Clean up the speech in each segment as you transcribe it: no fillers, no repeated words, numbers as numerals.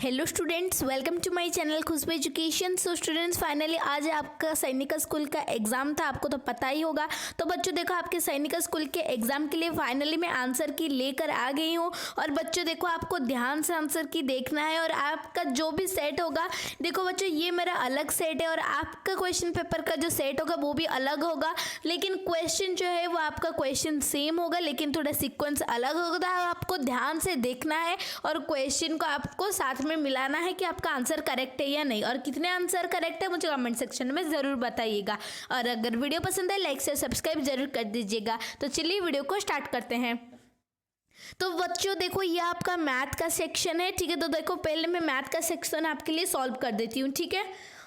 Hello students, welcome to my channel Khushboo education. So students, finally आज आपका सैनिक school का एग्जाम था, आपको तो पता ही होगा। तो बच्चों देखो, आपके सैनिक स्कूल के एग्जाम के लिए फाइनली मैं आंसर की लेकर आ गई हूँ। और बच्चों देखो, आपको ध्यान से आंसर की देखना है और आपका जो भी सेट होगा, देखो बच्चों ये मेरा अलग सेट है और आपका क्वेश्चन पेपर का जो सेट होगा वो भी अलग होगा। लेकिन क्वेश्चन जो है वो आपका क्वेश्चन सेम होगा, लेकिन थोड़ा सीक्वेंस अलग होगा। आपको ध्यान से देखना है और क्वेश्चन को आपको साथ में मिलाना है कि आपका आंसर करेक्ट है या नहीं, और कितने आंसर करेक्ट है मुझे कमेंट सेक्शन में ज़रूर बताइएगा। और अगर वीडियो पसंद है लाइक से सब्सक्राइब जरूर कर दीजिएगा। तो चलिए वीडियो को स्टार्ट करते हैं। तो बच्चों देखो, ये आपका मैथ का सेक्शन है, ठीक है। तो देखो, पहले मैं मैथ का सेक्शन आपके लिए सॉल्व कर देती हूँ, ठीक है।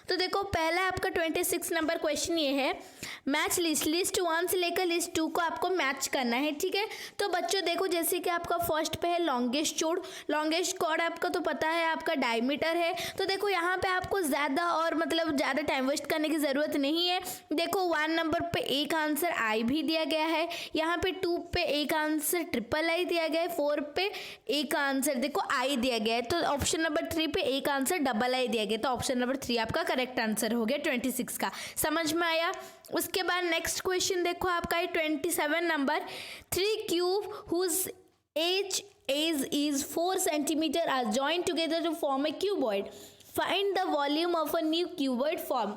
तो देखो, पहला आपका 26 नंबर क्वेश्चन ये है, मैच लिस्ट 1 से लेकर लिस्ट 2 को आपको मैच करना है, ठीक है। तो बच्चों देखो, जैसे कि आपका फर्स्ट पे है लॉन्गेस्ट चौड़ आपका तो पता है आपका डायमीटर है। तो देखो यहाँ पे आपको ज़्यादा और मतलब ज़्यादा टाइम वेस्ट करने की ज़रूरत नहीं है। देखो 1 नंबर पे एक आंसर आई भी दिया गया है, यहाँ पे 2 पे एक आंसर आई दिया गया है, 4 पे एक आंसर देखो आई दिया गया है। तो ऑप्शन नंबर 3 पे एक आंसर आई दिया गया, तो ऑप्शन नंबर 3 आपका करेक्ट आंसर हो गया 26 का। समझ में आया। उसके बाद नेक्स्ट क्वेश्चन देखो, आपका है 27 number, 3 cube whose edge is 4 centimeter are joined together to form a cuboid. Find the volume of a new cuboid form.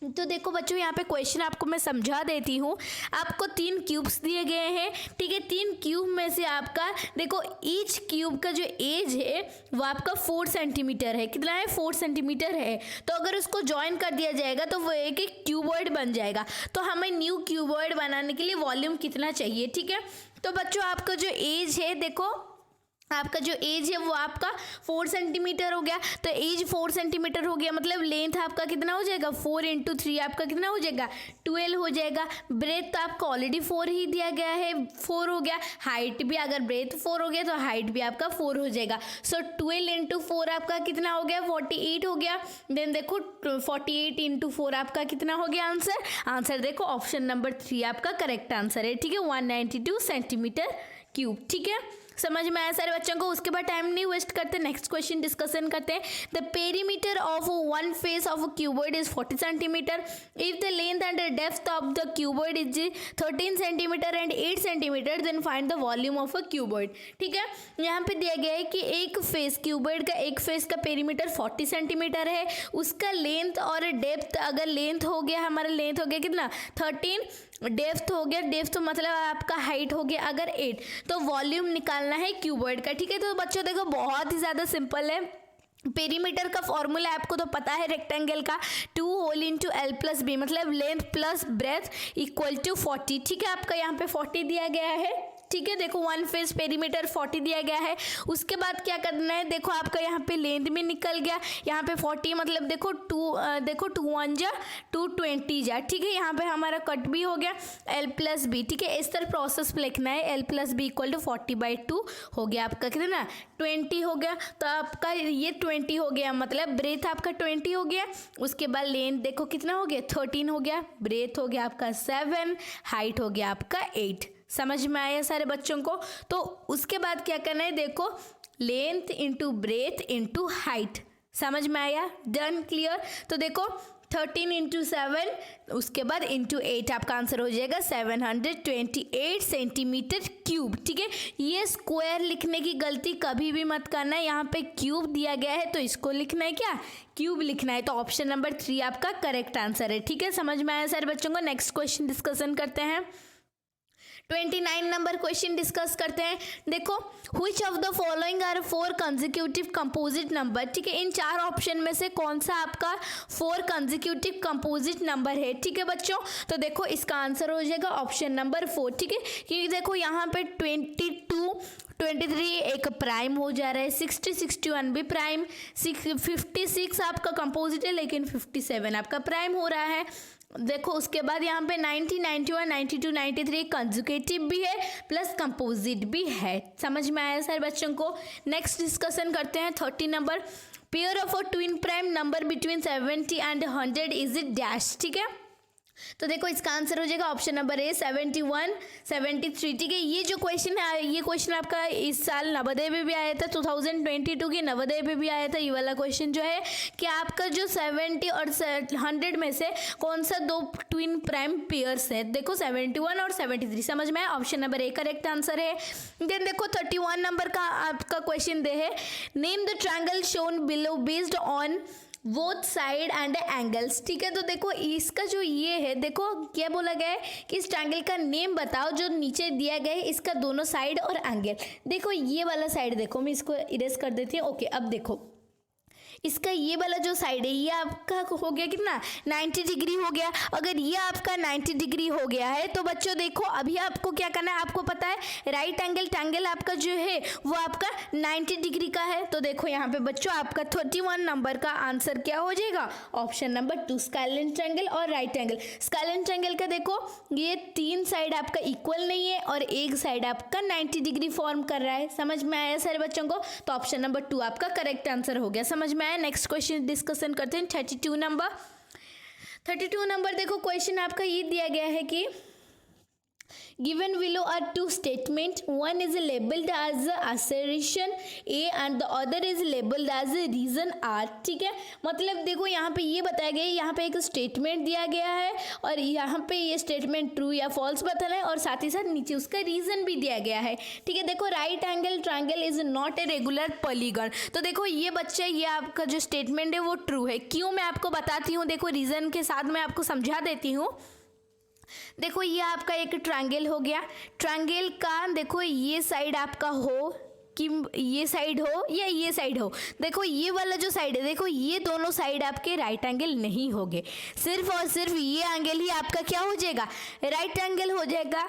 तो देखो बच्चों, यहाँ पे क्वेश्चन आपको मैं समझा देती हूँ। आपको 3 क्यूब्स दिए गए हैं, ठीक है। 3 क्यूब में से आपका देखो ईच क्यूब का जो एज है वो आपका 4 सेंटीमीटर है। कितना है? 4 सेंटीमीटर है। तो अगर उसको ज्वाइन कर दिया जाएगा तो वो एक क्यूबॉइड बन जाएगा। तो हमें न्यू क्यूबॉइड बनाने के लिए वॉल्यूम कितना चाहिए, ठीक है। तो बच्चों आपका जो एज है, देखो आपका जो एज है वो आपका 4 सेंटीमीटर हो गया। तो एज 4 सेंटीमीटर हो गया, मतलब लेंथ आपका कितना हो जाएगा? 4 × 3 आपका कितना हो जाएगा? 12 हो जाएगा। ब्रेथ तो आपका ऑलरेडी 4 ही दिया गया है, 4 हो गया। हाइट भी अगर ब्रेथ 4 हो गया तो हाइट भी आपका 4 हो जाएगा। सो 12 × 4 आपका कितना हो गया? 48 हो गया। देन देखो 48 × 4 आपका कितना हो गया आंसर देखो ऑप्शन नंबर 3 आपका करेक्ट आंसर है, ठीक है। 192 सेंटीमीटर क्यूब, ठीक है। समझ में आया सारे बच्चों को। उसके बाद टाइम नहीं वेस्ट करते, नेक्स्ट क्वेश्चन डिस्कशन करते हैं। The perimeter of one face of a cuboid is 40 centimetre if the length and depth of the cuboid is 13 centimetre and 8 centimetre, then find the volume of a cuboid, ठीक है। यहाँ पे दिया गया है कि एक फेस क्यूबॉइड का एक फेस का पेरीमीटर 40 सेंटीमीटर है, उसका लेंथ और डेप्थ, अगर लेंथ हो गया हमारा, लेंथ हो गया कितना? 13, डेप्थ हो गया, डेप्थ तो मतलब आपका हाइट हो गया अगर 8, तो वॉल्यूम निकालना है क्यूबॉइड का, ठीक है। तो बच्चों देखो बहुत ही ज़्यादा सिंपल है। पेरीमीटर का फॉर्मूला आपको तो पता है रेक्टेंगल का, 2 whole into L plus B, मतलब length plus breadth equal to 40, ठीक है। आपका यहाँ पे 40 दिया गया है, ठीक है। देखो वन फेस पेरीमीटर 40 दिया गया है। उसके बाद क्या करना है, देखो आपका यहाँ पे लेंथ में निकल गया, यहाँ पे 40 मतलब देखो 2 1 जा 220 जा, ठीक है। यहाँ पे हमारा कट भी हो गया l प्लस बी, ठीक है। इस तरह प्रोसेस पे लिखना है, l plus b equal to 40/2 हो गया आपका कितना? 20 हो गया। तो आपका ये 20 हो गया, मतलब ब्रेथ आपका 20 हो गया। उसके बाद लेंथ देखो कितना हो गया? 13 हो गया। ब्रेथ हो गया आपका 7, हाइट हो गया आपका 8। समझ में आया सारे बच्चों को। तो उसके बाद क्या करना है, देखो length into breadth into height. समझ में आया? Done, clear. तो देखो 13 × 7, उसके बाद इंटू 8 आपका आंसर हो जाएगा 728 सेंटीमीटर क्यूब, ठीक है। ये स्क्वायर लिखने की गलती कभी भी मत करना है। यहाँ पे क्यूब दिया गया है तो इसको लिखना है क्या? क्यूब लिखना है। तो ऑप्शन नंबर 3 आपका करेक्ट आंसर है, ठीक है। समझ में आया सारे बच्चों को। नेक्स्ट क्वेश्चन डिस्कशन करते हैं। 29 नंबर क्वेश्चन डिस्कस करते हैं। देखो, which of the following are 4 consecutive composite number, ठीक है। इन 4 ऑप्शन में से कौन सा आपका 4 consecutive composite नंबर है, ठीक है बच्चों। तो देखो इसका आंसर हो जाएगा ऑप्शन नंबर 4, ठीक है। क्योंकि देखो यहाँ पे 22 23 एक प्राइम हो जा रहा है, 60 61 भी प्राइम, 56 आपका कंपोजिट है लेकिन 57 आपका प्राइम हो रहा है। देखो उसके बाद यहाँ पे 90 91 92 93 कंजुगेटिव भी है प्लस कंपोजिट भी है। समझ में आया सारे बच्चों को। नेक्स्ट डिस्कशन करते हैं 30 number, pair of a twin prime number between 70 and 100 is it dash, ठीक है। तो देखो इसका आंसर हो जाएगा ऑप्शन नंबर ए 71, 73। ठीक है, ये जो क्वेश्चन है ये क्वेश्चन आपका इस साल नवोदय में भी आया था, 2022 की नवोदय में भी आया था। ये वाला क्वेश्चन जो है कि आपका जो 70 और 100 में से कौन सा दो ट्विन प्राइम पेयर्स है। देखो 71 और 73 समझ में आया, option number A correct answer है। देन देखो 31 नंबर का आपका क्वेश्चन दे है, name the triangle shown below based on both side and angles. ठीक है, तो देखो इसका जो ये है, देखो क्या बोला गया है कि इस ट्रायंगल का नेम बताओ जो नीचे दिया गया है, इसका दोनों साइड और एंगल। देखो ये वाला साइड, देखो मैं इसको इरेज कर देती हूँ। ओके, अब देखो इसका ये वाला जो साइड है ये आपका हो गया कितना 90 डिग्री हो गया। अगर ये आपका 90 डिग्री हो गया है तो बच्चों देखो अभी आपको क्या करना है, आपको पता है राइट एंगल ट्रायंगल आपका जो है वो आपका 90 डिग्री का है। तो देखो यहाँ पे बच्चों आपका 31 नंबर का आंसर क्या हो जाएगा, ऑप्शन नंबर 2 स्काइलाइन ट्रायंगल और राइट एंगल। स्काइलाइन ट्रायंगल का देखो ये 3 साइड आपका इक्वल नहीं है और एक साइड आपका 90 डिग्री फॉर्म कर रहा है। समझ में आया सारे बच्चों को, तो ऑप्शन नंबर 2 आपका करेक्ट आंसर हो गया। समझ में आया। नेक्स्ट क्वेश्चन डिस्कशन करते हैं 32 नंबर। देखो क्वेश्चन आपका ये दिया गया है कि given below are two statement, one is labeled as a assertion A and the other is labeled as a reason R। ठीक है, मतलब देखो यहाँ पे ये बताया गया है, यहाँ पे एक स्टेटमेंट दिया गया है और यहाँ पे ये स्टेटमेंट ट्रू या फॉल्स बताना है और साथ ही साथ नीचे उसका रीजन भी दिया गया है। ठीक है, देखो right angle triangle is not a regular polygon. तो देखो ये बच्चे ये आपका जो स्टेटमेंट है वो ट्रू है। क्यों, मैं आपको बताती हूँ, देखो रीजन के साथ मैं आपको समझा देती हूँ। देखो ये आपका एक ट्रायंगल हो गया, ट्रायंगल का देखो ये साइड आपका हो कि ये साइड हो या ये साइड हो, देखो ये वाला जो साइड है देखो ये दोनों साइड आपके राइट एंगल नहीं होंगे, सिर्फ और सिर्फ ये एंगल ही आपका क्या हो जाएगा, राइट एंगल हो जाएगा।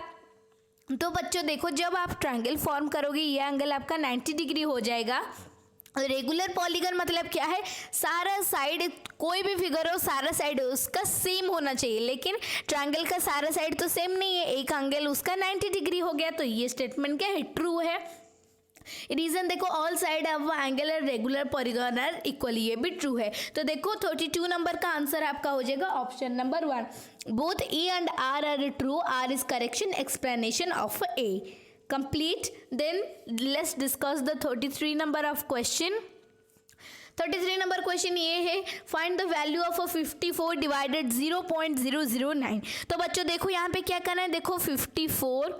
तो बच्चों देखो जब आप ट्रायंगल फॉर्म करोगे ये एंगल आपका 90 डिग्री हो जाएगा। रेगुलर पॉलीगन मतलब क्या है, सारा साइड कोई भी फिगर हो सारा साइड उसका सेम होना चाहिए, लेकिन ट्रायंगल का सारा साइड तो सेम नहीं है, एक एंगल उसका 90 डिग्री हो गया। तो ये स्टेटमेंट क्या है, ट्रू है। रीजन देखो ऑल साइड ऑफ एंगल और रेगुलर पॉलीगन आर इक्वली, ये भी ट्रू है। तो देखो 32 नंबर का आंसर आपका हो जाएगा option number 1। Both A and R are true, R is correction explanation of A complete। Then let's discuss the 33 number of question। 33 number question ये है, find the value of 54 divided 0.009। तो बच्चों देखो यहाँ पे क्या करना है, देखो 54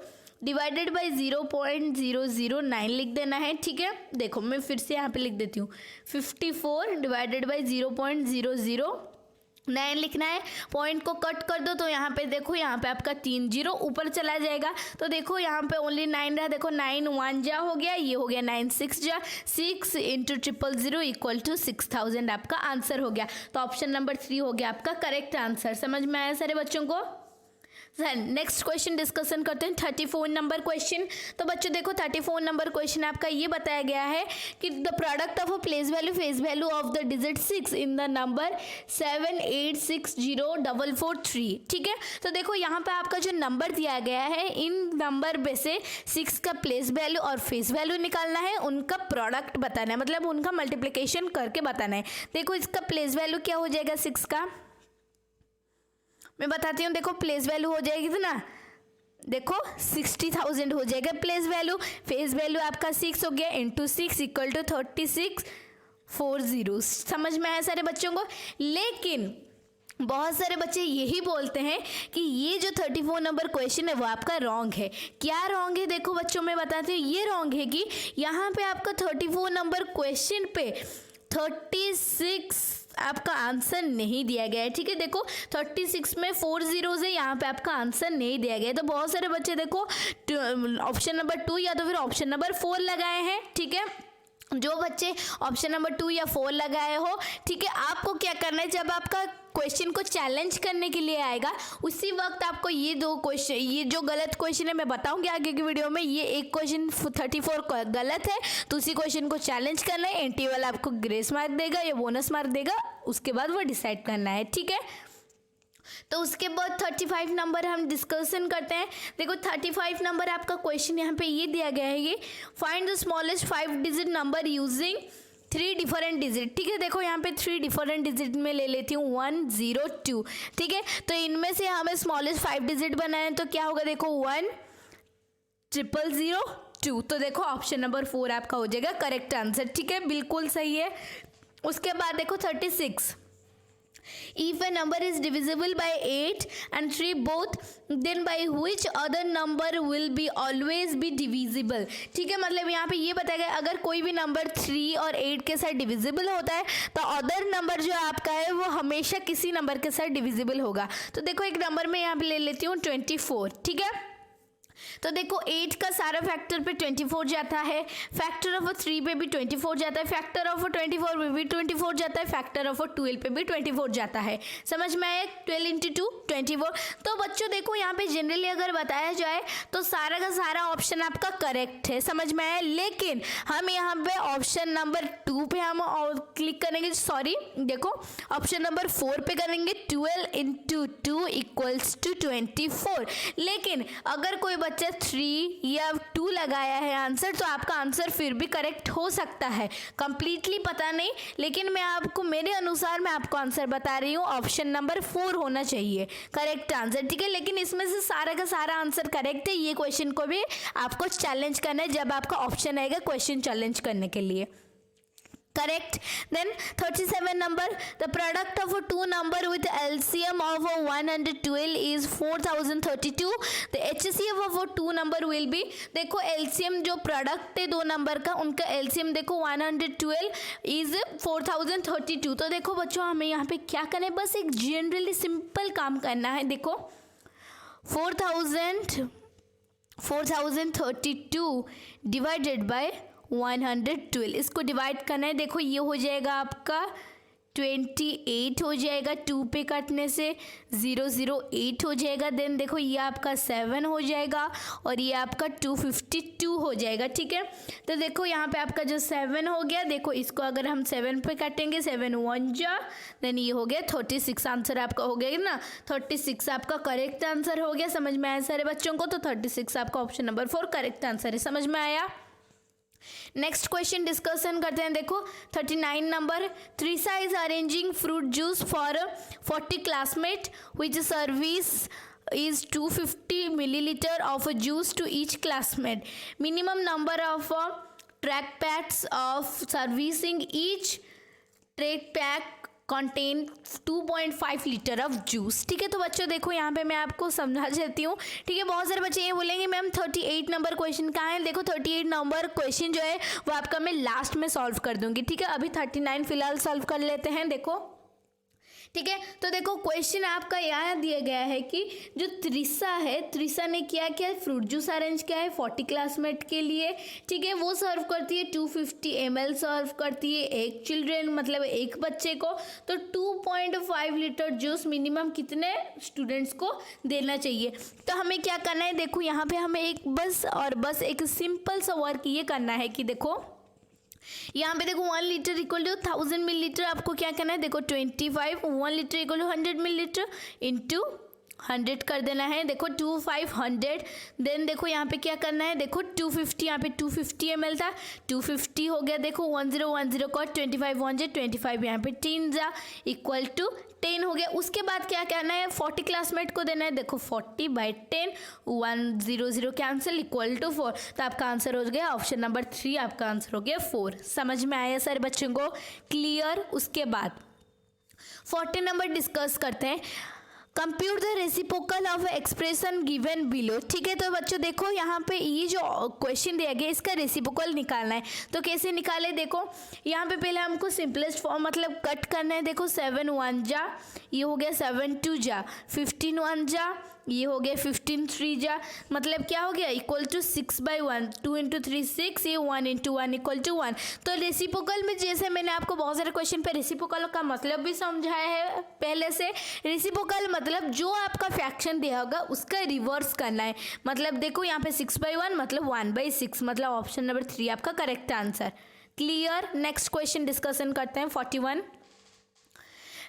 डिवाइडेड बाई 0.009 लिख देना है। ठीक है, देखो मैं फिर से यहाँ पे लिख देती हूँ, 54 डिवाइडेड बाई 0.009 लिखना है। पॉइंट को कट कर दो तो यहाँ पे देखो यहाँ पे आपका 3 जीरो ऊपर चला जाएगा। तो देखो यहाँ पे ओनली 9 रहा, देखो 9 1 जा हो गया, ये हो गया 9 6 जा, 6 इंटू 000 इक्वल टू 6000 आपका आंसर हो गया। तो ऑप्शन नंबर 3 हो गया आपका करेक्ट आंसर। समझ में आया सारे बच्चों को। नेक्स्ट क्वेश्चन डिस्कशन करते हैं 34 नंबर क्वेश्चन। तो बच्चों देखो 34 नंबर क्वेश्चन आपका ये बताया गया है कि the product of a place value face value of the digit 6 in the number 7860443। ठीक है, तो देखो यहाँ पे आपका जो नंबर दिया गया है इन नंबर में से 6 का प्लेस वैल्यू और फेस वैल्यू निकालना है, उनका प्रोडक्ट बताना है, मतलब उनका मल्टीप्लिकेशन करके बताना है। देखो इसका प्लेस वैल्यू क्या हो जाएगा 6 का, मैं बताती हूँ। देखो प्लेस वैल्यू हो जाएगी कितना, देखो 60,000 हो जाएगा प्लेस वैल्यू। फेस वैल्यू आपका 6 हो गया, इंटू 6 इक्वल टू 3640। समझ में आया सारे बच्चों को। लेकिन बहुत सारे बच्चे यही बोलते हैं कि ये जो 34 नंबर क्वेश्चन है वो आपका रॉन्ग है। क्या रॉन्ग है, देखो बच्चों मैं बताती हूँ। ये रॉन्ग है कि यहाँ पे आपका 34 नंबर क्वेश्चन पे 36 आपका आंसर नहीं दिया गया है। ठीक है, देखो 36 में 4 जीरोज है, यहाँ पे आपका आंसर नहीं दिया गया है। तो बहुत सारे बच्चे देखो ऑप्शन नंबर 2 या तो फिर ऑप्शन नंबर 4 लगाए हैं। ठीक है, जो बच्चे ऑप्शन नंबर 2 या 4 लगाए हो, ठीक है, आपको क्या करना है, जब आपका क्वेश्चन को चैलेंज करने के लिए आएगा उसी वक्त आपको ये दो क्वेश्चन, ये जो गलत क्वेश्चन है मैं बताऊंगी आगे की वीडियो में, ये एक क्वेश्चन 34 गलत है तो उसी क्वेश्चन को चैलेंज करना है। एंटी वाला आपको ग्रेस मार्क देगा या बोनस मार्क देगा, उसके बाद वो डिसाइड करना है। ठीक है, तो उसके बाद 35 नंबर हम डिस्कशन करते हैं। देखो 35 नंबर आपका क्वेश्चन यहाँ पे ये दिया गया है, ये find the smallest 5 digit number using 3 different digit, ठीक है। देखो यहाँ पे 3 डिफरेंट डिजिट में ले लेती हूँ 1 0 2, ठीक है। तो इनमें से हमें स्मॉलेस्ट 5 डिजिट बनाए तो क्या होगा, देखो 1 0 0 2। तो देखो ऑप्शन नंबर 4 आपका हो जाएगा करेक्ट आंसर, ठीक है, बिल्कुल सही है। उसके बाद देखो 36, if a number is divisible by 8 and 3 both, then by which other number will be always be divisible, ठीक है। मतलब यहाँ पे ये बताया गया अगर कोई भी नंबर 3 और 8 के साथ डिविजिबल होता है तो अदर नंबर जो आपका है वो हमेशा किसी नंबर के साथ डिविजिबल होगा। तो देखो एक नंबर में यहाँ पे ले लेती हूँ 24, ठीक है। तो देखो 8 का सारा फैक्टर पे 24 जाता है, फैक्टर ऑफ 3 पे भी 24 जाता है, फैक्टर ऑफ 24 पे भी 24 जाता है, फैक्टर ऑफ 12 पे भी 24 जाता है। समझ में आया, 12 इंटू 2 24। तो बच्चों देखो यहाँ पे जनरली अगर बताया जाए तो सारा का सारा ऑप्शन आपका करेक्ट है, समझ में आया। लेकिन हम यहाँ पे ऑप्शन नंबर 2 पे हम क्लिक करेंगे, सॉरी देखो ऑप्शन नंबर 4 पे करेंगे, 12 इंटू 2 इक्वल्स टू 24। लेकिन अगर कोई बच्चा 3 या 2 लगाया है आंसर तो आपका आंसर फिर भी करेक्ट हो सकता है, कंप्लीटली पता नहीं, लेकिन मैं आपको मेरे अनुसार मैं आपको आंसर बता रही हूँ, ऑप्शन नंबर 4 होना चाहिए करेक्ट आंसर, ठीक है। लेकिन इसमें से सारा का सारा आंसर करेक्ट है, ये क्वेश्चन को भी आपको चैलेंज करना है जब आपका ऑप्शन आएगा क्वेश्चन चैलेंज करने के लिए, correct। Then 37 number, the product of a two number with LCM of a 112 is 4032, the HCF of a two number will be, देखो LCM जो प्रोडक्ट है दो नंबर का उनका LCM देखो 112 is 4032। तो देखो बच्चों हमें यहाँ पे क्या करना है, बस एक जनरली सिंपल काम करना है। देखो 4032 डिवाइडेड बाय 112, इसको डिवाइड करना है। देखो ये हो जाएगा आपका 28 हो जाएगा, 2 पे काटने से 008 हो जाएगा। देन देखो ये आपका 7 हो जाएगा और ये आपका 252 हो जाएगा, ठीक है। तो देखो यहाँ पे आपका जो 7 हो गया, देखो इसको अगर हम 7 पे काटेंगे 7 1 जा, देन ये हो गया 36 आंसर आपका हो गया ना, 36 आपका करेक्ट आंसर हो गया। समझ में आया सारे बच्चों को, तो 36 आपका ऑप्शन नंबर 4 करेक्ट आंसर है, समझ में आया। नेक्स्ट क्वेश्चन डिस्कशन करते हैं। देखो 39 number, Trisha is arranging fruit juice for 40 classmate which service is 250 milliliter of a juice to each classmate. Minimum number of track packs of servicing each track pack contain 2.5 litre of juice, ठीक है। तो बच्चों देखो यहाँ पे मैं आपको समझा देती हूँ, ठीक है। बहुत सारे बच्चे ये बोलेंगे मैम 38 नंबर क्वेश्चन कहाँ है। देखो 38 नंबर क्वेश्चन जो है वो आपका मैं लास्ट में सॉल्व कर दूंगी, ठीक है। अभी 39 फिलहाल सॉल्व कर लेते हैं, देखो ठीक है। तो देखो क्वेश्चन आपका यहाँ दिया गया है कि जो त्रिशा है, त्रिशा ने क्या किया, फ्रूट जूस अरेंज किया है 40 क्लासमेट के लिए, ठीक है। वो सर्व करती है 250 ml सर्व करती है एक चिल्ड्रेन, मतलब एक बच्चे को। तो 2.5 लीटर जूस मिनिमम कितने स्टूडेंट्स को देना चाहिए। तो हमें क्या करना है, देखो यहाँ पे हमें एक बस एक सिंपल सा वर्क ये करना है कि देखो यहाँ पे देखो 1 लीटर इक्वल टू 1000 मिलीलीटर, आपको क्या करना है, देखो 25 1 litre equal to 100 millilitre into 100 कर देना है। देखो 2500, देन देखो यहाँ पे क्या करना है, देखो 250, यहाँ पे 250 ml था, 250 हो गया। देखो 1010 को 25 1 जा 25, यहाँ पे 10 जा इक्वल टू 10 हो गया। उसके बाद क्या करना है, 40 क्लासमेट को देना है। देखो 40/10 100 कैंसिल इक्वल टू 4। तो आपका आंसर हो गया ऑप्शन नंबर 3, आपका आंसर हो गया 4। समझ में आया सारे बच्चों को, क्लियर। उसके बाद 40 नंबर डिस्कस करते हैं, compute the reciprocal of expression given below, ठीक है। तो बच्चों देखो यहाँ पे ये जो क्वेश्चन दिया गया इसका रेसिप्रोकल निकालना है। तो कैसे निकाले, देखो यहाँ पे पहले हमको सिंपलेस्ट फॉर्म मतलब कट करना है। देखो 7 1 जा, ये हो गया 7 2 जा, 15 1 जा, ये हो गया 15 3 जा, मतलब क्या हो गया इक्वल टू 6/1, 2 इंटू 3 6, ये 1 इंटू 1 इक्वल टू 1। तो रेसिप्रोकल में जैसे मैंने आपको बहुत सारे क्वेश्चन पे रेसिप्रोकल का मतलब भी समझाया है पहले से। रेसिप्रोकल मतलब जो आपका फ्रैक्शन दिया होगा उसका रिवर्स करना है। मतलब देखो यहाँ पे 6/1 मतलब 1/6, मतलब ऑप्शन नंबर 3 आपका correct answer, clear. Next question discussion करते हैं 41।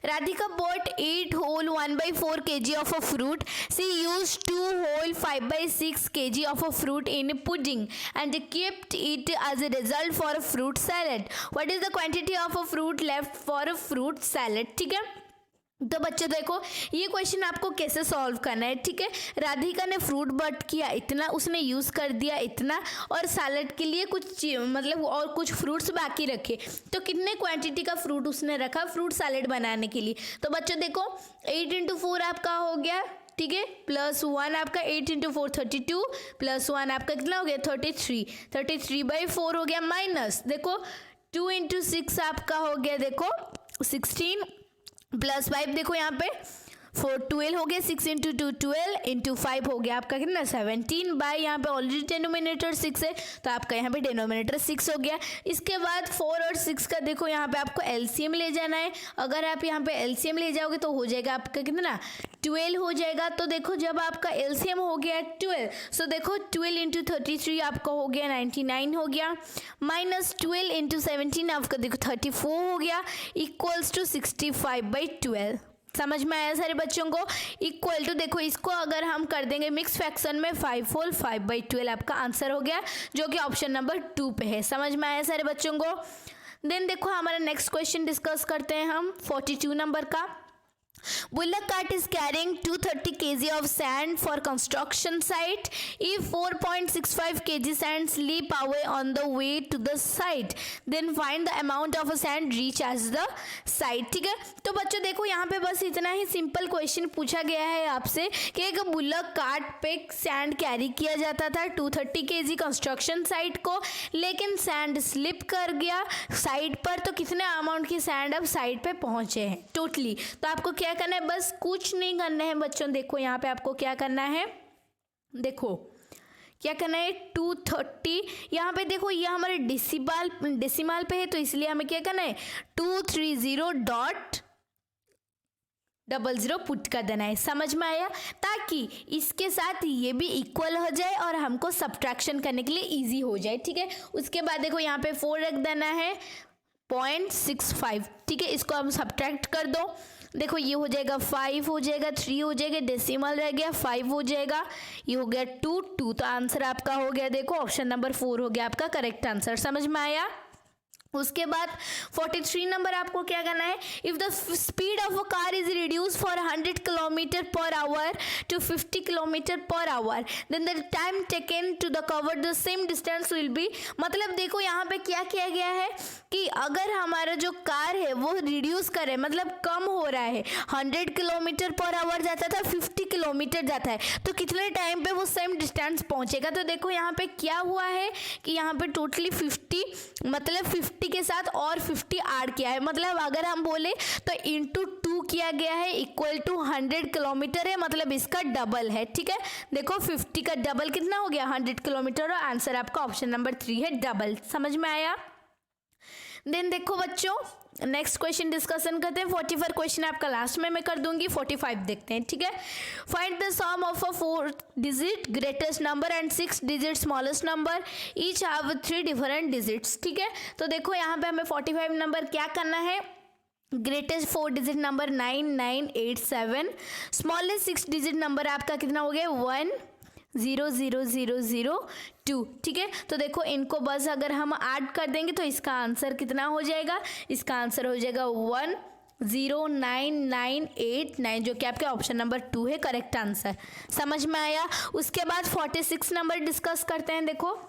Radhika bought 8 whole 1/4 kg of a fruit. She used 2 whole 5/6 kg of a fruit in pudding and kept it as a result for a fruit salad. What is the quantity of a fruit left for a fruit salad? ठीक है, तो बच्चे देखो ये question आपको कैसे solve करना है। ठीक है, राधिका ने फ्रूट बट किया इतना, उसने यूज़ कर दिया इतना, और सैलड के लिए कुछ मतलब और कुछ फ्रूट्स बाकी रखे, तो कितने क्वांटिटी का फ्रूट उसने रखा फ्रूट सैलड बनाने के लिए। तो बच्चों देखो 8 × 4 आपका हो गया, ठीक है, +1 आपका 8 × 4 32, +1 आपका कितना हो गया 33, 33/4 हो गया, माइनस देखो 2 × 6 आपका हो गया देखो 16, +5 देखो यहाँ पे 4 12 हो गया, 6 × 2 12 × 5 हो गया आपका कितना 17, बाय यहाँ पे ऑलरेडी डिनोमिनेटर 6 है तो आपका यहाँ पे डिनोमिनेटर 6 हो गया। इसके बाद 4 और 6 का देखो यहाँ पे आपको एलसीएम ले जाना है। अगर आप यहाँ पे एलसीएम ले जाओगे तो हो जाएगा आपका कितना 12 हो जाएगा। तो देखो जब आपका एलसीएम हो गया 12, सो देखो 12 × 33 आपका हो गया 99 हो गया, माइनस 12 × 17 आपका देखो 34 हो गया, इक्वल्स टू 65/12। समझ में आया सारे बच्चों को? इक्वल टू देखो इसको अगर हम कर देंगे मिक्स फ्रैक्शन में 5 होल 5/12 आपका आंसर हो गया, जो कि ऑप्शन नंबर 2 पे है। समझ में आया सारे बच्चों को? देन देखो हमारा नेक्स्ट क्वेश्चन डिस्कस करते हैं हम 42 नंबर का। Bullock cart is carrying 230 kg of sand for construction site. If 4.65 kg sand slip away on the way to the site, then find the amount of sand reach as the site. ठीक है, तो बच्चों देखो यहाँ पे बस इतना ही simple question पूछा गया है आपसे कि एक बुलक कार्ट पे सैंड कैरी किया जाता था 230 kg कंस्ट्रक्शन साइट को, लेकिन सैंड स्लिप कर गया साइट पर, तो कितने अमाउंट की सैंड अब साइट पे पहुंचे हैं टोटली। तो आपको क्या करना है, बस कुछ नहीं करना है बच्चों। देखो यहाँ पे आपको क्या करना है, देखो क्या करना है 230, यहाँ पे देखो ये हमारे डेसिमल पे है तो इसलिए हमें क्या करना है 230.00 पुट कर देना है। समझ में आया? ताकि इसके साथ ये भी इक्वल हो जाए और हमको सब्ट्रैक्शन करने के लिए इजी हो जाए। ठीक है, उसके बाद देखो यहाँ पे 4 रख देना है 0.65। ठीक है, इसको हम सब्ट्रैक्ट कर दो, देखो ये हो जाएगा 5 हो जाएगा, 3 हो जाएगा, डेसिमल रह गया 5 हो जाएगा, ये हो गया 2 2, तो आंसर आपका हो गया देखो ऑप्शन नंबर 4 हो गया आपका करेक्ट आंसर। समझ में आया? उसके बाद 43 नंबर आपको क्या करना है, if the speed of a car is reduce for 100 km/h to 50 km/h, then the time taken to the cover the same distance will be. मतलब देखो यहाँ पे क्या किया गया है कि अगर हमारा जो कार है वो रिड्यूस करे, मतलब कम हो रहा है, 100 km/h जाता था 50 km जाता है, तो कितने टाइम पे वो सेम डिस्टेंस पहुंचेगा। तो देखो यहाँ पे क्या हुआ है कि यहाँ पे टोटली 50 मतलब 50 के साथ और 50 ऐड किया है, मतलब अगर हम बोले तो इंटू 2 किया गया है, इक्वल टू 100 किलोमीटर है, मतलब इसका डबल है। ठीक है, देखो 50 का डबल कितना हो गया 100 किलोमीटर, और आंसर आपका ऑप्शन नंबर 3 है डबल। समझ में आया? देन देखो बच्चों नेक्स्ट क्वेश्चन डिस्कशन करते हैं। 44 क्वेश्चन आपका लास्ट में मैं कर दूंगी, 45 देखते हैं। ठीक है, find the sum of a 4 digit greatest number and 6 digit smallest number, each have 3 different digits. ठीक है, तो देखो यहाँ पे हमें 45 नंबर क्या करना है, greatest 4 digit number 9987, smallest 6 digit number आपका कितना हो गया 1000002। ठीक है, तो देखो इनको बस अगर हम ऐड कर देंगे तो इसका आंसर कितना हो जाएगा, इसका आंसर हो जाएगा 109989, जो कि आपके ऑप्शन नंबर 2 है करेक्ट आंसर। समझ में आया? उसके बाद 46 नंबर डिस्कस करते हैं। देखो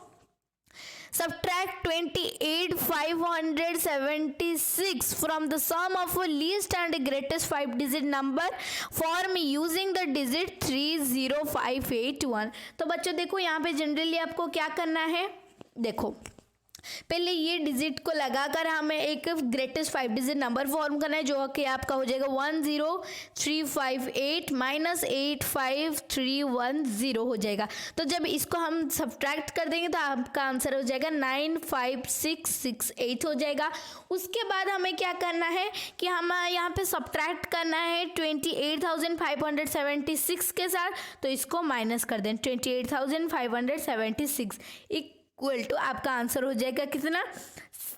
subtract 28,576 from the sum of a least and greatest 5 digit number form using the digit 30581। तो बच्चों देखो यहाँ पे जनरली आपको क्या करना है, देखो पहले ये डिजिट को लगाकर हमें एक ग्रेटेस्ट 5 डिजिट नंबर फॉर्म करना है, जो कि आपका हो जाएगा 10358 माइनस 85310 हो जाएगा। तो जब इसको हम सब्ट्रैक्ट कर देंगे तो आपका आंसर हो जाएगा 95668 हो जाएगा। उसके बाद हमें क्या करना है कि हम यहाँ पे सब्ट्रैक्ट करना है 28,576 के साथ, तो इसको माइनस कर दें 28,576 इक्वल टू आपका आंसर हो जाएगा कितना,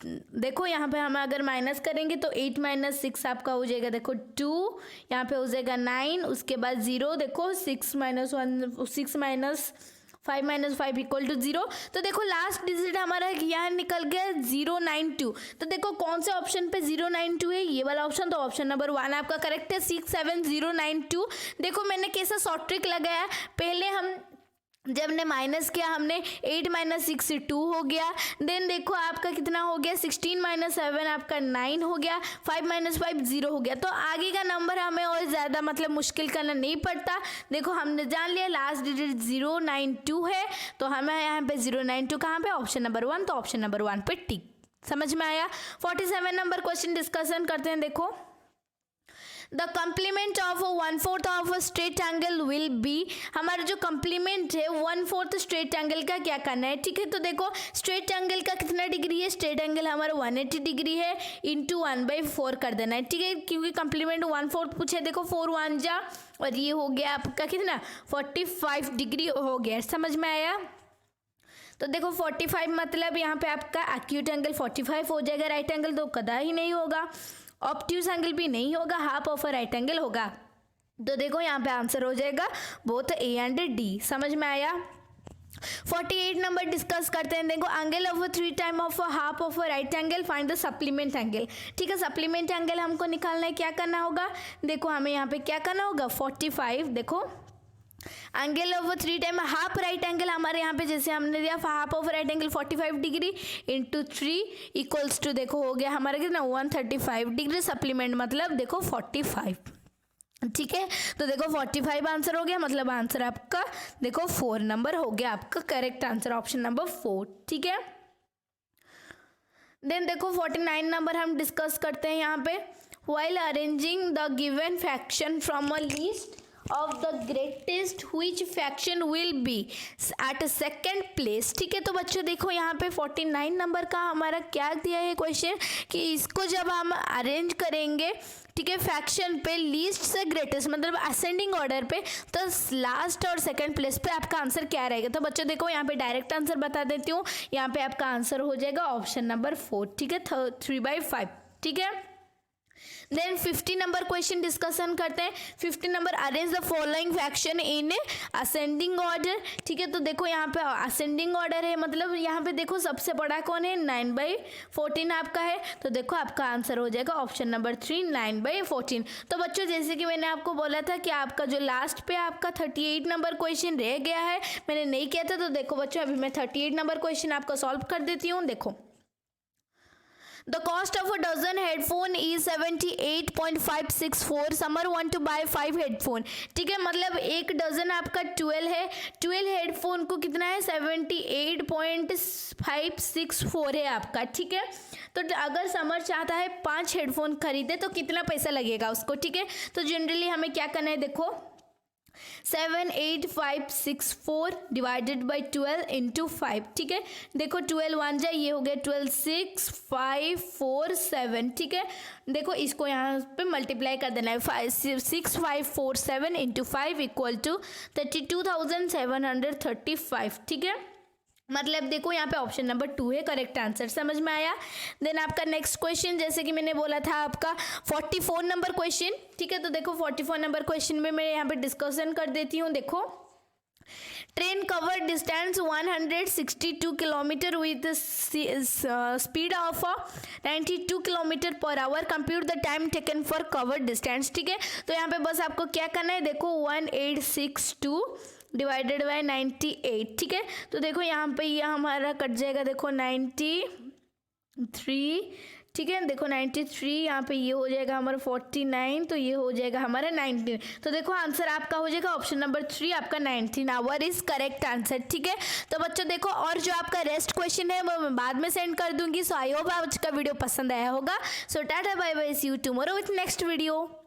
देखो यहाँ पे हम अगर माइनस करेंगे तो 8 माइनस 6 आपका हो जाएगा, देखो 2, यहाँ पे हो जाएगा 9, उसके बाद 0, देखो 6 माइनस 1 6 माइनस 5 माइनस 5 इक्वल टू 0। तो देखो लास्ट डिजिट हमारा यहाँ निकल गया 092। तो देखो कौन से ऑप्शन पे 092 है, ये वाला ऑप्शन, तो ऑप्शन नंबर 1 आपका करेक्ट है, 67092। देखो मैंने कैसा शॉर्ट ट्रिक लगाया, पहले हम जब ने माइनस किया हमने 8 माइनस 6 2 हो गया, देन देखो आपका कितना हो गया 16 माइनस 7 आपका 9 हो गया, 5 माइनस 5 0 हो गया। तो आगे का नंबर हमें और ज़्यादा मतलब मुश्किल करना नहीं पड़ता। देखो हमने जान लिया लास्ट डिजिट 092 है, तो हमें यहाँ पे 092 कहाँ पे, ऑप्शन नंबर 1, तो ऑप्शन नंबर 1 पे टिक। समझ में आया। 47 नंबर क्वेश्चन डिस्कशन करते हैं। देखो the complement of 1/4 of a straight angle will be, हमारा जो कम्प्लीमेंट है 1/4 स्ट्रेट एंगल का क्या करना है, ठीक है। तो देखो स्ट्रेट एंगल का कितना डिग्री है, स्ट्रेट एंगल हमारा 180 डिग्री है, इंटू 1/4 कर देना है, ठीक है, क्योंकि कम्प्लीमेंट 1/4 पूछे। देखो 4 1 जा, और ये हो गया आपका कितना 45 डिग्री हो गया। समझ में आया। तो देखो 45 मतलब यहाँ पे आपका एक्यूट एंगल 45 हो जाएगा, राइट एंगल तो कदा ही नहीं होगा, ऑब्ट्यूज एंगल भी नहीं होगा, half of a right angle होगा। तो देखो यहाँ पे आंसर हो जाएगा बोथ ए एंड डी। समझ में आया। 48 नंबर डिस्कस करते हैं। देखो angle of 3 time of half of right angle, find the supplement angle, ठीक है। सप्लीमेंट एंगल हमको निकालना है, क्या करना होगा, देखो हमें यहाँ पे क्या करना होगा 45, देखो angle of 3 time half right angle हमारे यहाँ पे जैसे हमने दिया half of right angle 45 degree into 3 equals to देखो हो गया हमारा कितना 135 डिग्री, सप्लीमेंट मतलब देखो 45, ठीक है। तो देखो 45 आंसर हो गया, मतलब आंसर आपका देखो 4 नंबर हो गया आपका करेक्ट आंसर, ऑप्शन नंबर 4, ठीक है। देन देखो 49 नंबर हम डिस्कस करते हैं यहाँ पे। While arranging the given fraction from a list of the greatest which fraction will be at a second place, ठीक है। तो बच्चों देखो यहाँ पे 49 नंबर का हमारा क्या दिया है क्वेश्चन, कि इसको जब हम अरेंज करेंगे, ठीक है, फ्रैक्शन पे लीस्ट से ग्रेटेस्ट मतलब असेंडिंग ऑर्डर पे, तो लास्ट और सेकंड प्लेस पे आपका आंसर क्या रहेगा। तो बच्चों देखो यहाँ पे डायरेक्ट आंसर बता देती हूँ, यहाँ पे आपका आंसर हो जाएगा ऑप्शन नंबर 4, ठीक है, 3/5, ठीक है। देन 50 नंबर क्वेश्चन डिस्कशन करते हैं। 50 number arrange the following fraction in ascending order, ठीक है। तो देखो यहाँ पे असेंडिंग ऑर्डर है, मतलब यहाँ पे देखो सबसे बड़ा कौन है 9/14 आपका है, तो देखो आपका आंसर हो जाएगा ऑप्शन नंबर 3 9/14। तो बच्चों जैसे कि मैंने आपको बोला था कि आपका जो लास्ट पे आपका 38 नंबर क्वेश्चन रह गया है, मैंने नहीं किया था, तो देखो बच्चों अभी मैं 38 नंबर क्वेश्चन आपका सॉल्व कर देती हूँ। देखो The cost of a dozen headphone is 78.564. Summer want to buy 5 headphone, ठीक है, मतलब एक डजन आपका 12 है, 12 हेडफोन को कितना है 78.564 है आपका, ठीक है। तो अगर समर चाहता है 5 हेडफोन खरीदे तो कितना पैसा लगेगा उसको, ठीक है। तो जनरली हमें क्या करना है, देखो 78564 डिवाइडेड बाई 12 इंटू 5, ठीक है। देखो 12 1 जा, ये हो गया 12 6 5 4 7, ठीक है। देखो इसको यहाँ पे मल्टीप्लाई कर देना है, 6547 इंटू 5 इक्वल टू 32,735, ठीक है। मतलब देखो यहाँ पे ऑप्शन नंबर 2 है करेक्ट आंसर। समझ में आया। देन आपका नेक्स्ट क्वेश्चन जैसे कि मैंने बोला था आपका 44 नंबर क्वेश्चन, ठीक है। तो देखो 44 नंबर क्वेश्चन में मैं यहाँ पे डिस्कशन कर देती हूँ। देखो train cover distance 162 kilometre with speed of 92 kilometre per hour, compute the time taken for cover distance, ठीक है। तो यहाँ पे बस आपको क्या करना है, देखो 1862 डिवाइडेड बाय 98, ठीक है। तो देखो यहाँ पे ये हमारा कट जाएगा, देखो 93, ठीक है। देखो 93, यहाँ पे ये हो जाएगा हमारा 49, तो ये हो जाएगा हमारा 19। तो देखो आंसर आपका हो जाएगा ऑप्शन नंबर 3 आपका 19 आवर इज करेक्ट आंसर, ठीक है। तो बच्चों देखो और जो आपका रेस्ट क्वेश्चन है वो मैं बाद में सेंड कर दूंगी। सो आई होप आज का वीडियो पसंद आया होगा। So tata bye bye, see you tomorrow with next video.